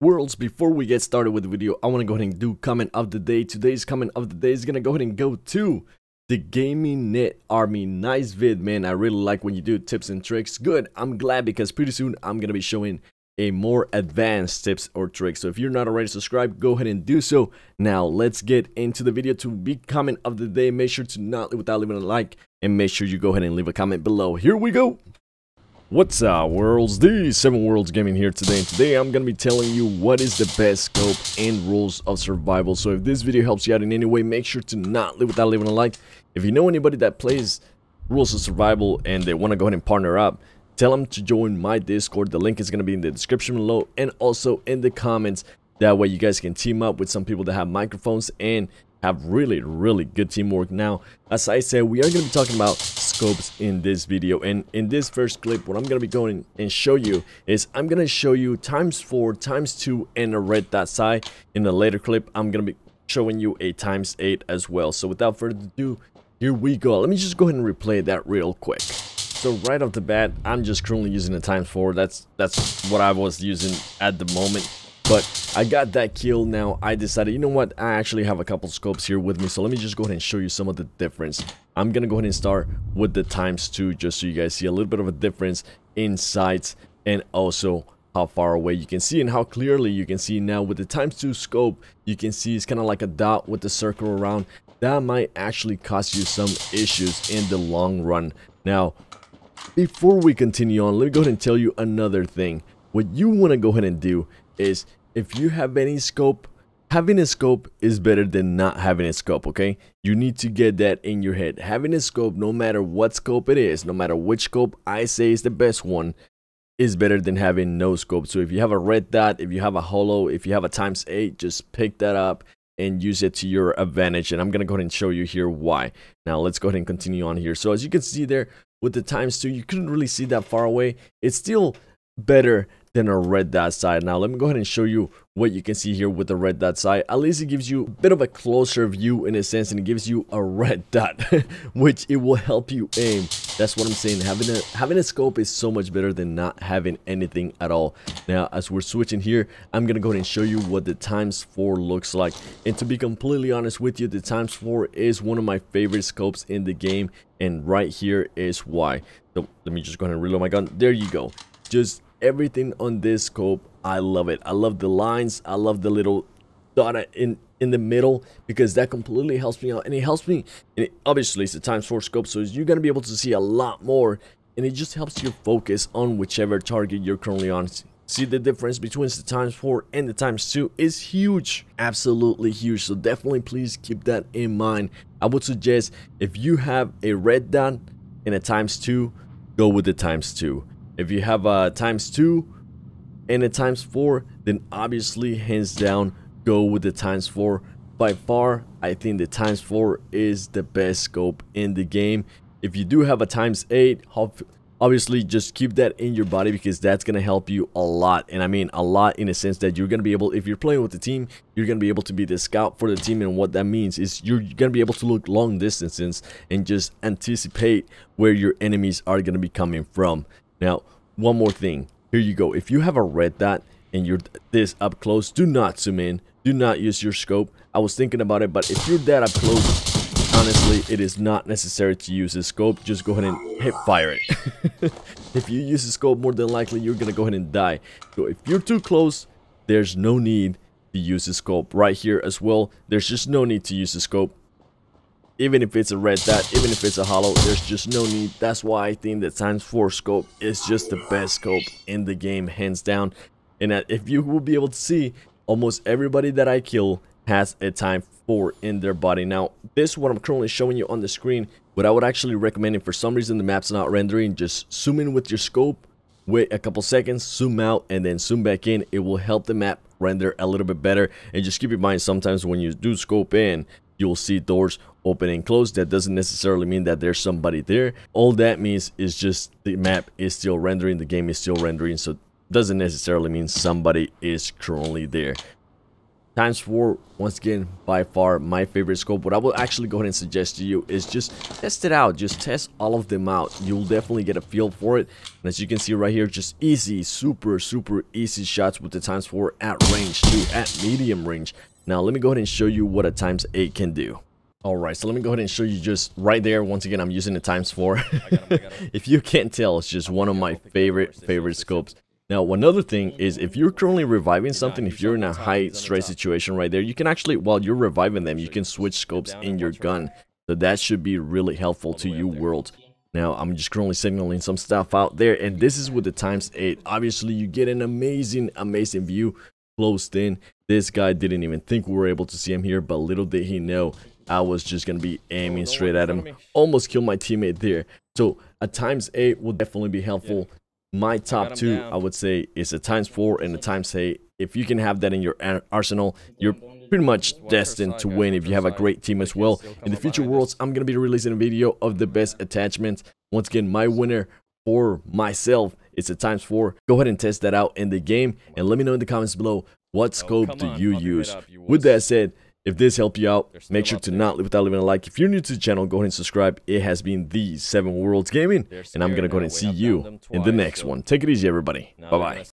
Worlds, before we get started with the video, I want to go ahead and do comment of the day. Today's comment of the day is going to go ahead and go to the Gaming Net Army. Nice vid, man. I really like when you do tips and tricks. Good. I'm glad because pretty soon I'm going to be showing a more advanced tips or tricks. So if you're not already subscribed, go ahead and do so. Now let's get into the video. To be comment of the day, make sure to not leave without leaving a like, and make sure you go ahead and leave a comment below. Here we go. What's up, Worlds? The 7 Worlds Gaming here today, and today I'm gonna be telling you what is the best scope and rules of survival. So if this video helps you out in any way, make sure to not leave without leaving a like. If you know anybody that plays rules of survival and they want to go ahead and partner up, tell them to join my Discord. The link is going to be in the description below and also in the comments. That way you guys can team up with some people that have microphones and have really good teamwork. Now, as I said, we are going to be talking about scopes in this video, and in this first clip, what I'm going to be going and show you is I'm going to show you ×4, ×2, and a red dot sight. In the later clip, I'm going to be showing you a ×8 as well. So without further ado, here we go. Let me just go ahead and replay that real quick. So right off the bat, I'm just currently using a ×4. That's what I was using at the moment. But I got that kill. Now I decided, you know what, I actually have a couple scopes here with me, so let me just go ahead and show you some of the difference. I'm gonna go ahead and start with the ×2 just so you guys see a little bit of a difference in sights and also how far away you can see and how clearly you can see. Now with the ×2 scope, you can see it's kind of like a dot with the circle around. That might actually cause you some issues in the long run. Now before we continue on, let me go ahead and tell you another thing. What you want to go ahead and do is, if you have any scope, having a scope is better than not having a scope, okay? You need to get that in your head. Having a scope, no matter what scope it is, no matter which scope I say is the best one, is better than having no scope. So if you have a red dot, if you have a holo, if you have a ×8, just pick that up and use it to your advantage. And I'm gonna go ahead and show you here why. Now let's go ahead and continue on here. So as you can see there, with the ×2, you couldn't really see that far away. It's still better than a red dot sight. Now let me go ahead and show you what you can see here with the red dot sight. At least it gives you a bit of a closer view in a sense, and it gives you a red dot which it will help you aim. That's what I'm saying. Having a scope is so much better than not having anything at all. Now as we're switching here, I'm gonna go ahead and show you what the ×4 looks like. And to be completely honest with you, the ×4 is one of my favorite scopes in the game, and right here is why. So let me just go ahead and reload my gun. There you go. Just everything on this scope, I love it. I love the lines. I love the little dot in the middle, because that completely helps me out, and it helps me. And obviously it's a ×4 scope, so you're gonna be able to see a lot more, and it just helps you focus on whichever target you're currently on. See the difference between the ×4 and the ×2 is huge, absolutely huge. So definitely please keep that in mind. I would suggest, if you have a red dot and a ×2, go with the ×2. If you have a ×2 and a ×4, then obviously hands down go with the ×4. By far, I think the ×4 is the best scope in the game. If you do have a ×8, obviously just keep that in your body, because that's going to help you a lot. And I mean a lot in a sense that you're going to be able, if you're playing with the team, you're going to be able to be the scout for the team. And what that means is you're going to be able to look long distances and just anticipate where your enemies are going to be coming from. Now, one more thing. Here you go. If you have a red dot and you're this up close, do not zoom in. Do not use your scope. I was thinking about it, but if you're that up close, honestly, it is not necessary to use the scope. Just go ahead and hit fire it. If you use the scope, more than likely you're going to go ahead and die. So if you're too close, there's no need to use the scope. Right here as well, there's just no need to use the scope. Even if it's a red dot, even if it's a holo, there's just no need. That's why I think the ×4 scope is just the best scope in the game, hands down. And if you will be able to see, almost everybody that I kill has a ×4 in their body. Now, this is what I'm currently showing you on the screen. What I would actually recommend, if for some reason the map's not rendering, just zoom in with your scope, wait a couple seconds, zoom out, and then zoom back in. It will help the map render a little bit better. And just keep in mind, sometimes when you do scope in, you'll see doors open and close. That doesn't necessarily mean that there's somebody there. All that means is just the map is still rendering, the game is still rendering, so it doesn't necessarily mean somebody is currently there. Times 4, once again, by far my favorite scope. What I will actually go ahead and suggest to you is just test it out. Just test all of them out. You'll definitely get a feel for it. And as you can see right here, just easy, super easy shots with the Times 4 at range too, at medium range. Now let me go ahead and show you what a Times 8 can do. Alright, so let me go ahead and show you just right there. Once again, I'm using the Times 4. If you can't tell, it's just one of my favorite scopes. Now, another thing is, if you're currently reviving something, if you're in a high stress situation right there, you can actually, while you're reviving them, you can switch scopes in your gun. So that should be really helpful to you, world. Now, I'm just currently signaling some stuff out there, and this is with the Times 8. Obviously, you get an amazing view closed in. This guy didn't even think we were able to see him here, but little did he know I was just going to be aiming straight at him. Almost killed my teammate there. So a Times 8 will definitely be helpful. My top two, I would say, is a Times 4 and a Times 8. If you can have that in your arsenal, you're pretty much destined to win if you have a great team as well. In the future worlds, I'm going to be releasing a video of the best attachments. Once again, my winner for myself is a Times 4. Go ahead and test that out in the game and let me know in the comments below, what scope do you use? With that said, if this helped you out, make sure to not leave without leaving a like. If you're new to the channel, go ahead and subscribe. It has been the 7 Worlds Gaming, and I'm going to go ahead and see you in the next one. Take it easy, everybody. Bye-bye.